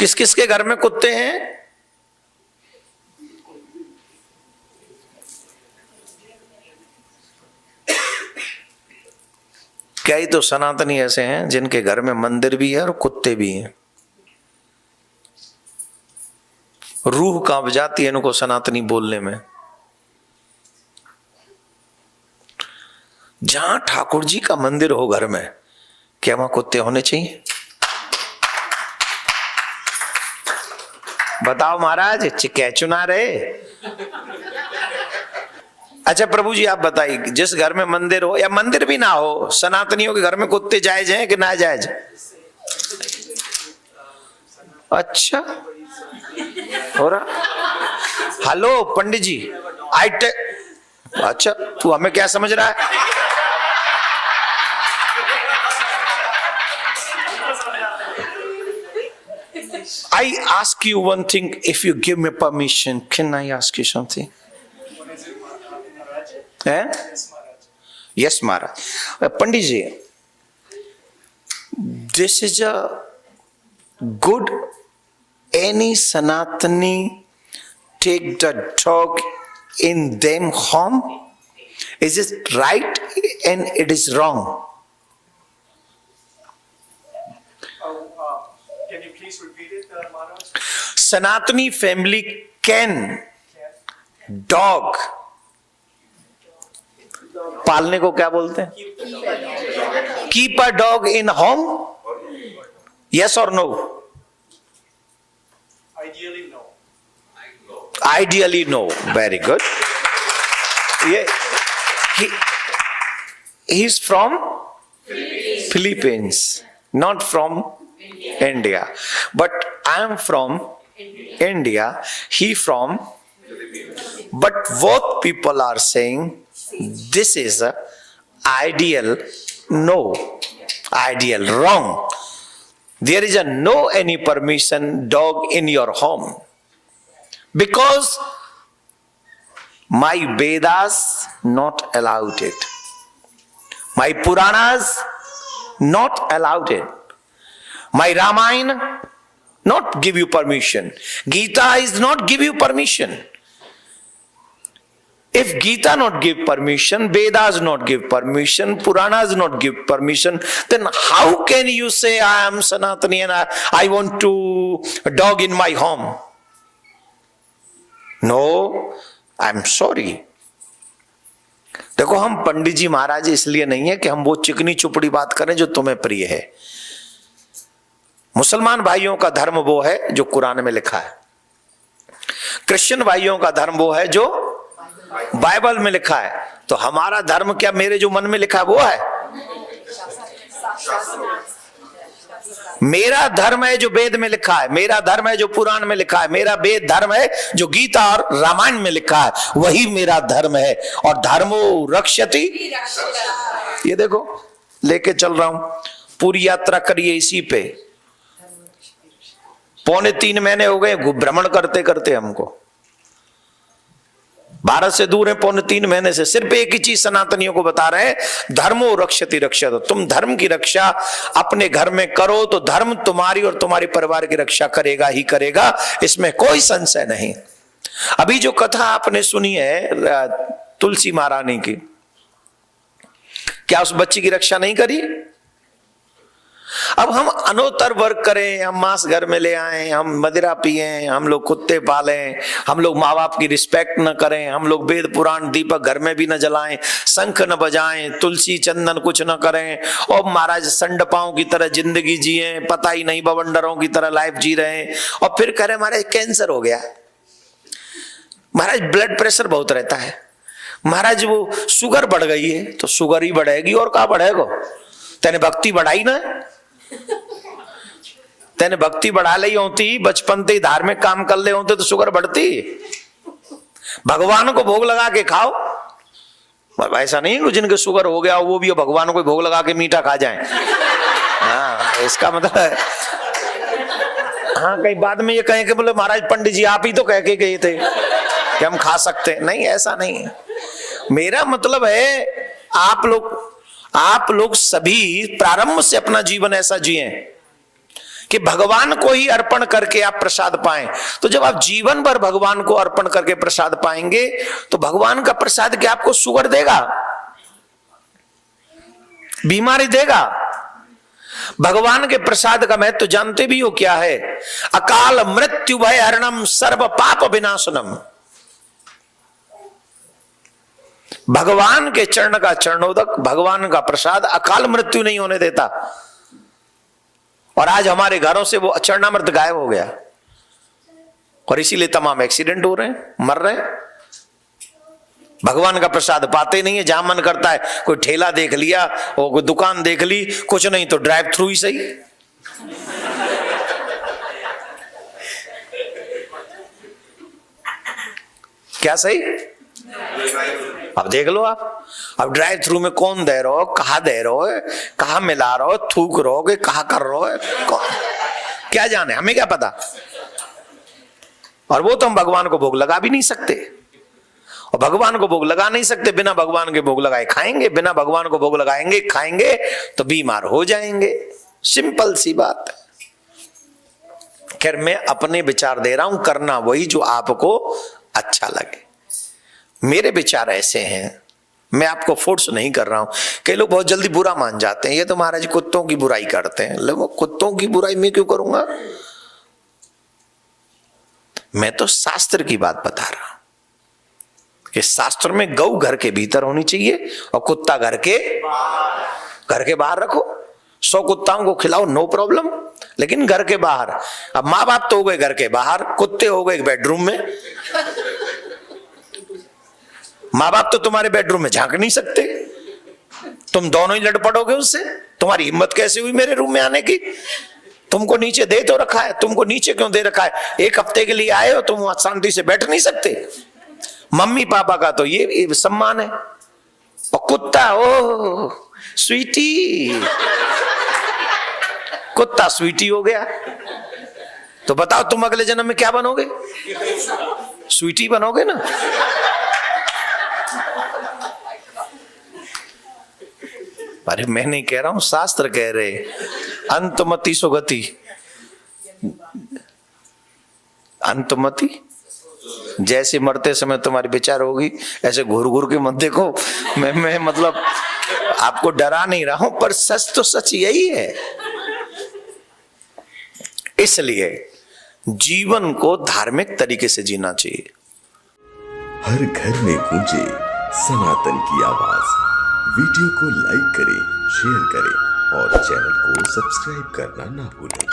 किस किस के घर में कुत्ते हैं? कई तो सनातनी ऐसे हैं जिनके घर में मंदिर भी है और कुत्ते भी हैं। रूह कांप जाती है इनको सनातनी बोलने में। जहां ठाकुर जी का मंदिर हो घर में, क्या वहां कुत्ते होने चाहिए? बताओ महाराज, चिकै चुना रहे। अच्छा प्रभु जी आप बताइए, जिस घर में मंदिर हो या मंदिर भी ना हो, सनातनियों के घर में कुत्ते जायज हैं कि ना जायज? अच्छा हो रहा। हेलो पंडित जी, अच्छा तू हमें क्या समझ रहा है? I ask you one thing, if you give me permission, can I ask you something? Yes, Maharaj. Pandit ji, this is a good. Any Sanatani take the dog in them home? Is it right and it is wrong? Can you please repeat it, Maharaj? Sanatani family can dog पालने को क्या बोलते हैं? Keep a dog in home? Yes और no? Ideally, no. Ideally no. Very good. He's from Philippines, not from India. But I am from India, he from. But both people are saying this is a ideal no, ideal wrong. There is a no any permission dog in your home, because my Vedas not allowed it, my Puranas not allowed it, my Ramayana not give you permission, Gita is not give you permission. If Gita not give permission, Vedas not give permission, Puranas not give permission, then how can you say I am Sanatani and I want to a dog in my home? No, I am sorry. देखो हम पंडित जी महाराज इसलिए नहीं है कि हम वो चिकनी चुपड़ी बात करें जो तुम्हें प्रिय है। मुसलमान भाइयों का धर्म वो है जो कुरान में लिखा है, क्रिश्चियन भाइयों का धर्म वो है जो बाइबल में लिखा है। तो हमारा धर्म क्या मेरे जो मन में लिखा है वो है? मेरा धर्म है जो वेद में लिखा है, मेरा धर्म है जो पुराण में लिखा है, मेरा वेद धर्म है जो गीता और रामायण में लिखा है, वही मेरा धर्म है। और धर्मो रक्षति, ये देखो लेके चल रहा हूं, पूरी यात्रा करिए इसी पे। 2.25 महीने हो गए भ्रमण करते करते हमको, भारत से दूर है 2.25 महीने से। सिर्फ एक ही चीज सनातनियों को बता रहे हैं, धर्मो रक्षति रक्षत। तुम धर्म की रक्षा अपने घर में करो तो धर्म तुम्हारी और तुम्हारे परिवार की रक्षा करेगा ही करेगा, इसमें कोई संशय नहीं। अभी जो कथा आपने सुनी है तुलसी महारानी की, क्या उस बच्ची की रक्षा नहीं करी? अब हम अनोतर वर्क करें, हम मांस घर में ले आए, हम मदिरा पिए, हम लोग कुत्ते पालें, हम लोग माँ बाप की रिस्पेक्ट न करें, हम लोग वेद पुराण दीपक घर में भी न जलाएं, शंख न बजाएं, तुलसी चंदन कुछ न करें, और महाराज संडपाओं की तरह जिंदगी जिए, पता ही नहीं बवंडरों की तरह लाइफ जी रहे हैं, और फिर कह रहे महाराज कैंसर हो गया, महाराज ब्लड प्रेशर बहुत रहता है, महाराज वो शुगर बढ़ गई है, तो शुगर ही बढ़ेगी और क्या बढ़ेगा? तेने भक्ति बढ़ाई ना, तेने भक्ति बढ़ा ली होती, बचपन से धार्मिक काम कर ले होते तो शुगर बढ़ती। भगवान को भोग लगा के खाओ, ऐसा नहीं है जिनके शुगर हो गया वो भी भगवान को भोग लगा के मीठा खा जाए। हाँ, इसका मतलब है हाँ कहीं बाद में ये कहें कि बोले महाराज पंडित जी आप ही तो कह के गए थे कि हम खा सकते हैं। नहीं, ऐसा नहीं है। मेरा मतलब है आप लोग सभी प्रारंभ से अपना जीवन ऐसा जिए कि भगवान को ही अर्पण करके आप प्रसाद पाएं। तो जब आप जीवन भर भगवान को अर्पण करके प्रसाद पाएंगे तो भगवान का प्रसाद क्या आपको शुगर देगा, बीमारी देगा? भगवान के प्रसाद का महत्व जानते भी हो क्या है? अकाल मृत्यु भय हरणम सर्व पाप विनाशनम। भगवान के चरण का चरणोदक, भगवान का प्रसाद अकाल मृत्यु नहीं होने देता। और आज हमारे घरों से वो चरणामृत गायब हो गया और इसीलिए तमाम एक्सीडेंट हो रहे हैं, मर रहे हैं। भगवान का प्रसाद पाते नहीं है। जहां मन करता है कोई ठेला देख लिया और कोई दुकान देख ली, कुछ नहीं तो ड्राइव थ्रू ही सही। क्या सही? अब देख लो आप, अब ड्राइव थ्रू में कौन दे रहे हो, कहा दे रहे हो, कहा मिला रहे हो, थूक रहोगे, कहा कर रहे हो, क्या जाने, हमें क्या पता। और वो तो हम भगवान को भोग लगा भी नहीं सकते। और भगवान को भोग लगा नहीं सकते, बिना भगवान के भोग लगाए खाएंगे, बिना भगवान को भोग लगाएंगे खाएंगे तो बीमार हो जाएंगे। सिंपल सी बात है। खैर मैं अपने विचार दे रहा हूं, करना वही जो आपको अच्छा लगे। मेरे विचार ऐसे हैं, मैं आपको फोर्स नहीं कर रहा हूं। कई लोग बहुत जल्दी बुरा मान जाते हैं, ये तो महाराज कुत्तों की बुराई करते हैं। लोग कुत्तों की बुराई मैं क्यों करूंगा? मैं तो शास्त्र की बात बता रहा हूं कि शास्त्र में गौ घर के भीतर होनी चाहिए और कुत्ता घर के बाहर रखो। 100 कुत्ताओं को खिलाओ, नो प्रॉब्लम, लेकिन घर के बाहर। अब माँ बाप तो हो गए घर के बाहर, कुत्ते हो गए बेडरूम में। माँ बाप तो तुम्हारे बेडरूम में झांक नहीं सकते, तुम दोनों ही लड़ पड़ोगे उससे। तुम्हारी हिम्मत कैसे हुई मेरे रूम में आने की? तुमको नीचे दे तो रखा है, तुमको नीचे क्यों दे रखा है? 1 हफ्ते के लिए आए हो, तुम वहां शांति से बैठ नहीं सकते? मम्मी पापा का तो ये सम्मान है। और कुत्ता, ओ स्वीटी, कुत्ता स्वीटी हो गया। तो बताओ तुम अगले जन्म में क्या बनोगे? स्वीटी बनोगे ना। अरे मैं नहीं कह रहा हूं, शास्त्र कह रहे, अंतमति सुगति। अंतमति, जैसे मरते समय तुम्हारी विचार होगी ऐसे घूर घूर के मत देखो। मैं मतलब आपको डरा नहीं रहा हूं, पर सच तो सच यही है। इसलिए जीवन को धार्मिक तरीके से जीना चाहिए। हर घर में गूंजे सनातन की आवाज। वीडियो को लाइक करें, शेयर करें और चैनल को सब्सक्राइब करना ना भूलें।